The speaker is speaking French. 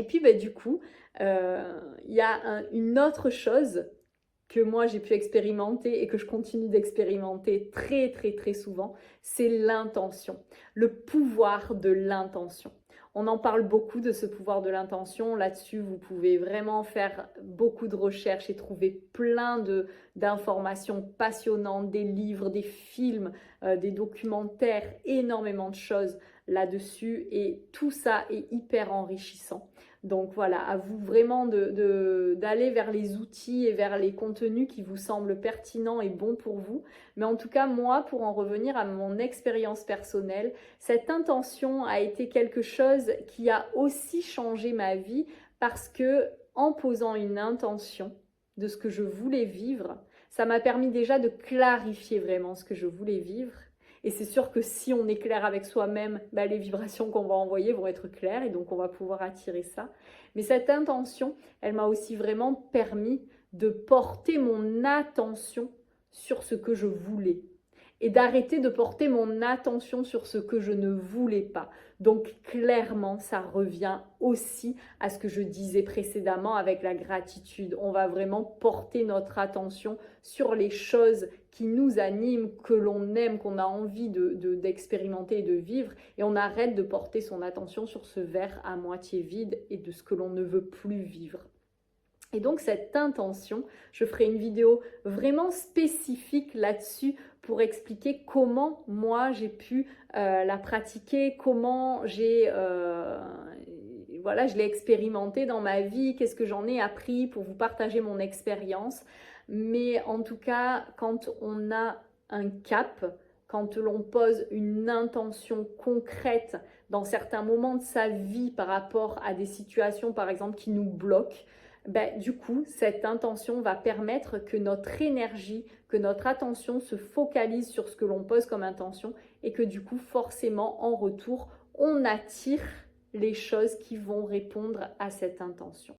Et puis du coup, il y a une autre chose que moi j'ai pu expérimenter et que je continue d'expérimenter très très très souvent, c'est l'intention, le pouvoir de l'intention. On en parle beaucoup de ce pouvoir de l'intention. Là-dessus, vous pouvez vraiment faire beaucoup de recherches et trouver plein d'informations passionnantes, des livres, des films, des documentaires, énormément de choses là-dessus. Et tout ça est hyper enrichissant. Donc voilà, à vous vraiment d'aller vers les outils et vers les contenus qui vous semblent pertinents et bons pour vous. Mais en tout cas, moi, pour en revenir à mon expérience personnelle, cette intention a été quelque chose qui a aussi changé ma vie parce que en posant une intention de ce que je voulais vivre, ça m'a permis déjà de clarifier vraiment ce que je voulais vivre. Et c'est sûr que si on est clair avec soi-même, les vibrations qu'on va envoyer vont être claires et donc on va pouvoir attirer ça. Mais cette intention, elle m'a aussi vraiment permis de porter mon attention sur ce que je voulais et d'arrêter de porter mon attention sur ce que je ne voulais pas. Donc clairement, ça revient aussi à ce que je disais précédemment avec la gratitude. On va vraiment porter notre attention sur les choses qui nous animent, que l'on aime, qu'on a envie d'expérimenter et de vivre, et on arrête de porter son attention sur ce verre à moitié vide et de ce que l'on ne veut plus vivre. Et donc cette intention, je ferai une vidéo vraiment spécifique là-dessus pour expliquer comment moi j'ai pu la pratiquer, comment voilà, je l'ai expérimenté dans ma vie, qu'est-ce que j'en ai appris pour vous partager mon expérience. Mais en tout cas, quand on a un cap, quand l'on pose une intention concrète dans certains moments de sa vie par rapport à des situations par exemple qui nous bloquent, du coup, cette intention va permettre que notre énergie, que notre attention se focalise sur ce que l'on pose comme intention et que du coup, forcément, en retour, on attire les choses qui vont répondre à cette intention.